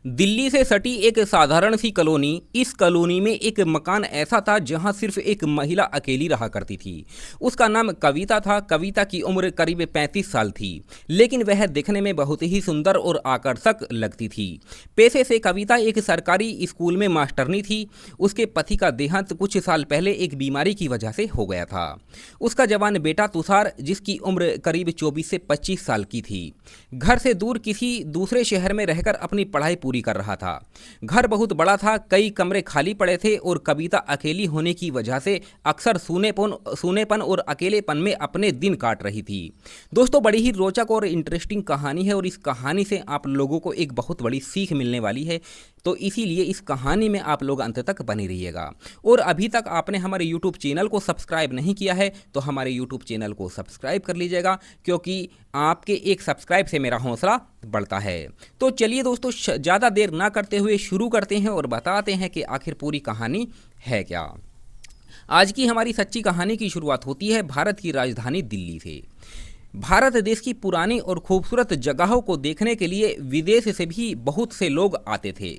दिल्ली से सटी एक साधारण सी कॉलोनी। इस कॉलोनी में एक मकान ऐसा था जहां सिर्फ एक महिला अकेली रहा करती थी। उसका नाम कविता था। कविता की उम्र करीब 35 साल थी, लेकिन वह दिखने में बहुत ही सुंदर और आकर्षक लगती थी। पेशे से कविता एक सरकारी स्कूल में मास्टरनी थी। उसके पति का देहांत कुछ साल पहले एक बीमारी की वजह से हो गया था। उसका जवान बेटा तुषार, जिसकी उम्र करीब 24 से 25 साल की थी, घर से दूर किसी दूसरे शहर में रहकर अपनी पढ़ाई पूरी कर रहा था। घर बहुत बड़ा था, कई कमरे खाली पड़े थे और कविता अकेली होने की वजह से अक्सर सूनेपन और अकेलेपन में अपने दिन काट रही थी। दोस्तों, बड़ी ही रोचक और इंटरेस्टिंग कहानी है और इस कहानी से आप लोगों को एक बहुत बड़ी सीख मिलने वाली है, तो इसीलिए इस कहानी में आप लोग अंत तक बने रहिएगा। और अभी तक आपने हमारे यूट्यूब चैनल को सब्सक्राइब नहीं किया है तो हमारे यूट्यूब चैनल को सब्सक्राइब कर लीजिएगा, क्योंकि आपके एक सब्सक्राइब से मेरा हौसला बढ़ता है। तो चलिए दोस्तों, ज़्यादा देर ना करते हुए शुरू करते हैं और बताते हैं कि आखिर पूरी कहानी है क्या। आज की हमारी सच्ची कहानी की शुरुआत होती है भारत की राजधानी दिल्ली से। भारत देश की पुरानी और खूबसूरत जगहों को देखने के लिए विदेश से भी बहुत से लोग आते थे।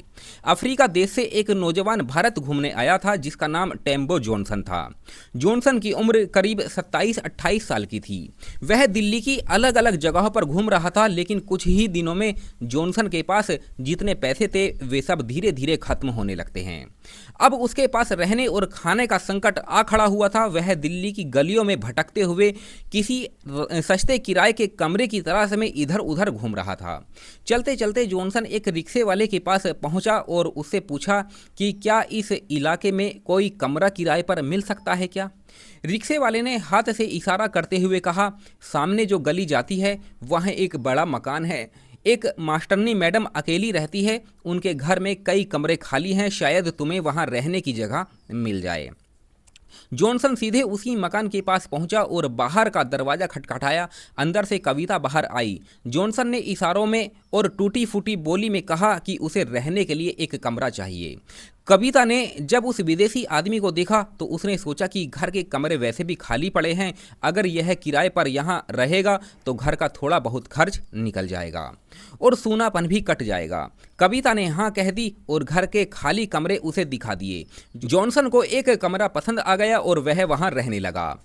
अफ्रीका देश से एक नौजवान भारत घूमने आया था जिसका नाम टेम्बो जॉनसन था। जॉनसन की उम्र करीब 27-28 साल की थी। वह दिल्ली की अलग अलग जगहों पर घूम रहा था, लेकिन कुछ ही दिनों में जॉनसन के पास जितने पैसे थे वे सब धीरे धीरे खत्म होने लगते हैं। अब उसके पास रहने और खाने का संकट आ खड़ा हुआ था। वह दिल्ली की गलियों में भटकते हुए किसी सस्ते किराए के कमरे की तलाश में इधर उधर घूम रहा था। चलते चलते जॉनसन एक रिक्शे वाले के पास पहुंचा और उससे पूछा कि क्या इस इलाके में कोई कमरा किराए पर मिल सकता है क्या। रिक्शे वाले ने हाथ से इशारा करते हुए कहा, सामने जो गली जाती है वहाँ एक बड़ा मकान है। एक मास्टरनी मैडम अकेली रहती है, उनके घर में कई कमरे खाली हैं, शायद तुम्हें वहाँ रहने की जगह मिल जाए। जॉनसन सीधे उसी मकान के पास पहुंचा और बाहर का दरवाजा खटखटाया। अंदर से कविता बाहर आई। जॉनसन ने इशारों में और टूटी फूटी बोली में कहा कि उसे रहने के लिए एक कमरा चाहिए। कविता ने जब उस विदेशी आदमी को देखा तो उसने सोचा कि घर के कमरे वैसे भी खाली पड़े हैं, अगर यह किराए पर यहाँ रहेगा तो घर का थोड़ा बहुत खर्च निकल जाएगा और सूनापन भी कट जाएगा। कविता ने हाँ कह दी और घर के खाली कमरे उसे दिखा दिए। जॉनसन को एक कमरा पसंद आ गया और वह वहाँ रहने लगा।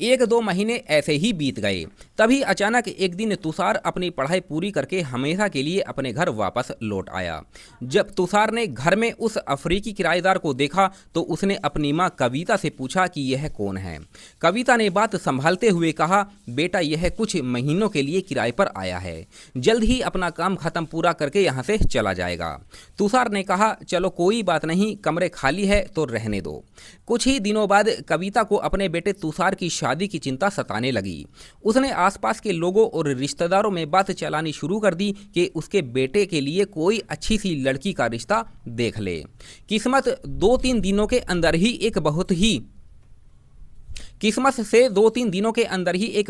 1-2 महीने ऐसे ही बीत गए। तभी अचानक एक दिन तुषार अपनी पढ़ाई पूरी करके हमेशा के लिए अपने घर वापस लौट आया। जब तुषार ने घर में उस अफ्रीकी किराएदार को देखा तो उसने अपनी माँ कविता से पूछा कि यह कौन है। कविता ने बात संभालते हुए कहा, बेटा यह कुछ महीनों के लिए किराए पर आया है, जल्द ही अपना काम खत्म पूरा करके यहाँ से चला जाएगा। तुषार ने कहा, चलो कोई बात नहीं, कमरे खाली है तो रहने दो। कुछ ही दिनों बाद कविता को अपने बेटे तुषार की शादी की चिंता सताने लगी। उसने आसपास के लोगों और रिश्तेदारों में बात चलानी शुरू कर दी कि उसके बेटे के लिए कोई अच्छी सी लड़की का रिश्ता देख ले। किस्मत से 2-3 दिनों के अंदर ही एक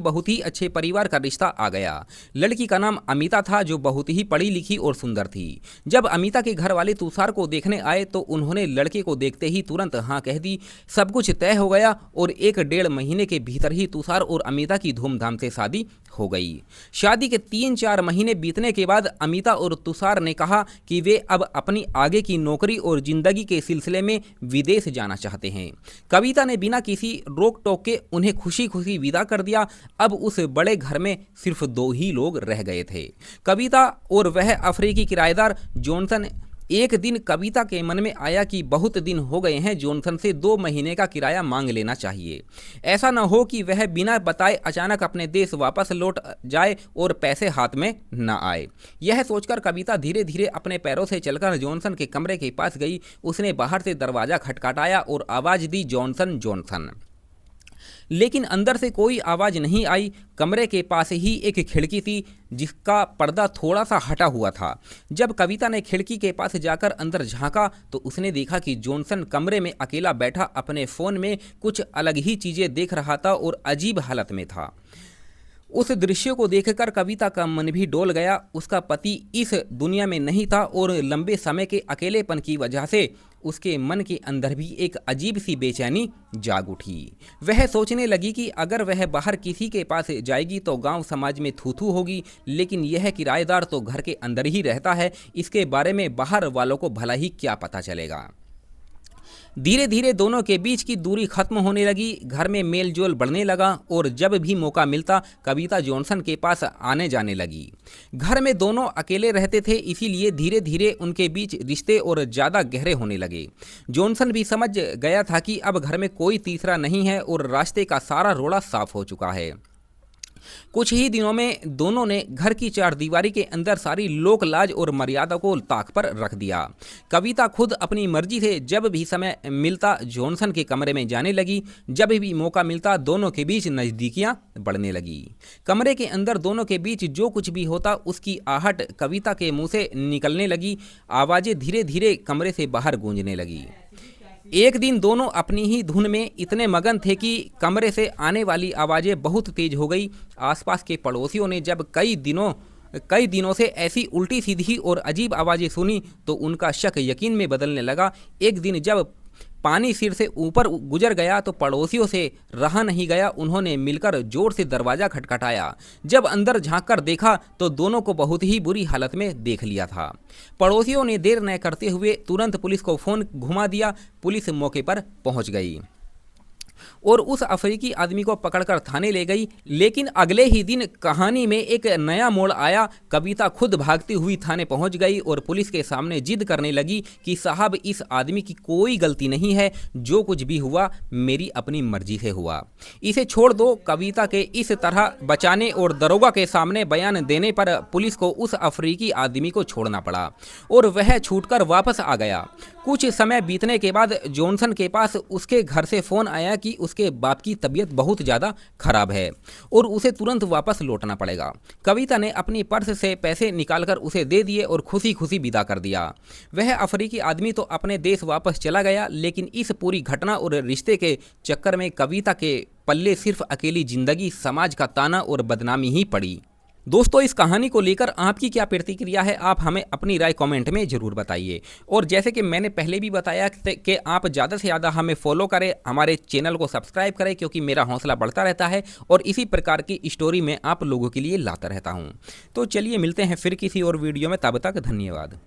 बहुत ही अच्छे परिवार का रिश्ता आ गया। लड़की का नाम अमिता था, जो बहुत ही पढ़ी लिखी और सुंदर थी। जब अमिता के घर वाले तुषार को देखने आए तो उन्होंने लड़के को देखते ही तुरंत हाँ कह दी। सब कुछ तय हो गया और 1-1.5 महीने के भीतर ही तुषार और अमिता की धूमधाम से शादी हो गई। शादी के 3-4 महीने बीतने के बाद अमिता और तुषार ने कहा कि वे अब अपनी आगे की नौकरी और जिंदगी के सिलसिले में विदेश जाना चाहते हैं। कविता ने बिना किसी रोक टोक के उन्हें खुशी खुशी विदा कर दिया। अब उस बड़े घर में सिर्फ 2 ही लोग रह गए थे, कविता और वह अफ्रीकी किराएदार जॉनसन। एक दिन कविता के मन में आया कि बहुत दिन हो गए हैं, जॉनसन से 2 महीने का किराया मांग लेना चाहिए। ऐसा न हो कि वह बिना बताए अचानक अपने देश वापस लौट जाए और पैसे हाथ में न आए। यह सोचकर कविता धीरे धीरे अपने पैरों से चलकर जॉनसन के कमरे के पास गई। उसने बाहर से दरवाज़ा खटखटाया और आवाज़ दी, जॉनसन जॉनसन। लेकिन अंदर से कोई आवाज़ नहीं आई। कमरे के पास ही एक खिड़की थी जिसका पर्दा थोड़ा सा हटा हुआ था। जब कविता ने खिड़की के पास जाकर अंदर झांका तो उसने देखा कि जॉनसन कमरे में अकेला बैठा अपने फ़ोन में कुछ अलग ही चीज़ें देख रहा था और अजीब हालत में था। उस दृश्य को देखकर कविता का मन भी डोल गया। उसका पति इस दुनिया में नहीं था और लंबे समय के अकेलेपन की वजह से उसके मन के अंदर भी एक अजीब सी बेचैनी जाग उठी। वह सोचने लगी कि अगर वह बाहर किसी के पास जाएगी तो गांव समाज में थू थू होगी, लेकिन यह किराएदार तो घर के अंदर ही रहता है, इसके बारे में बाहर वालों को भला ही क्या पता चलेगा। धीरे धीरे दोनों के बीच की दूरी खत्म होने लगी, घर में मेल जोल बढ़ने लगा और जब भी मौका मिलता कविता जॉनसन के पास आने जाने लगी। घर में दोनों अकेले रहते थे, इसीलिए धीरे धीरे उनके बीच रिश्ते और ज़्यादा गहरे होने लगे। जॉनसन भी समझ गया था कि अब घर में कोई तीसरा नहीं है और रास्ते का सारा रोड़ा साफ हो चुका है। कुछ ही दिनों में दोनों ने घर की चारदीवारी के अंदर सारी लोक लाज और मर्यादा को ताक पर रख दिया। कविता खुद अपनी मर्जी से जब भी समय मिलता जॉनसन के कमरे में जाने लगी। जब भी मौका मिलता दोनों के बीच नज़दीकियां बढ़ने लगी। कमरे के अंदर दोनों के बीच जो कुछ भी होता उसकी आहट कविता के मुंह से निकलने लगी। आवाज़ें धीरे धीरे कमरे से बाहर गूंजने लगी। एक दिन दोनों अपनी ही धुन में इतने मगन थे कि कमरे से आने वाली आवाज़ें बहुत तेज हो गई। आसपास के पड़ोसियों ने जब कई दिनों से ऐसी उल्टी सीधी और अजीब आवाज़ें सुनी तो उनका शक यकीन में बदलने लगा। एक दिन जब पानी सिर से ऊपर गुजर गया तो पड़ोसियों से रहा नहीं गया, उन्होंने मिलकर जोर से दरवाज़ा खटखटाया। जब अंदर झांककर देखा तो दोनों को बहुत ही बुरी हालत में देख लिया था। पड़ोसियों ने देर न करते हुए तुरंत पुलिस को फ़ोन घुमा दिया। पुलिस मौके पर पहुंच गई और उस अफ्रीकी आदमी को पकड़कर थाने ले गई। लेकिन अगले ही दिन कहानी में एक नया मोड़ आया। कविता खुद भागती हुई थाने पहुंच गई और पुलिस के सामने जिद करने लगी कि साहब इस आदमी की कोई गलती नहीं है, जो कुछ भी हुआ मेरी अपनी मर्जी से हुआ, इसे छोड़ दो। कविता के इस तरह बचाने और दरोगा के सामने बयान देने पर पुलिस को उस अफ्रीकी आदमी को छोड़ना पड़ा और वह छूटकर वापस आ गया। कुछ समय बीतने के बाद जॉनसन के पास उसके घर से फ़ोन आया कि उसके बाप की तबीयत बहुत ज़्यादा खराब है और उसे तुरंत वापस लौटना पड़ेगा। कविता ने अपनी पर्स से पैसे निकालकर उसे दे दिए और खुशी खुशी विदा कर दिया। वह अफ्रीकी आदमी तो अपने देश वापस चला गया, लेकिन इस पूरी घटना और रिश्ते के चक्कर में कविता के पल्ले सिर्फ अकेली जिंदगी, समाज का ताना और बदनामी ही पड़ी। दोस्तों, इस कहानी को लेकर आपकी क्या प्रतिक्रिया है, आप हमें अपनी राय कमेंट में ज़रूर बताइए। और जैसे कि मैंने पहले भी बताया कि आप ज़्यादा से ज़्यादा हमें फॉलो करें, हमारे चैनल को सब्सक्राइब करें, क्योंकि मेरा हौसला बढ़ता रहता है और इसी प्रकार की स्टोरी मैं आप लोगों के लिए लाता रहता हूँ। तो चलिए मिलते हैं फिर किसी और वीडियो में, तब तक धन्यवाद।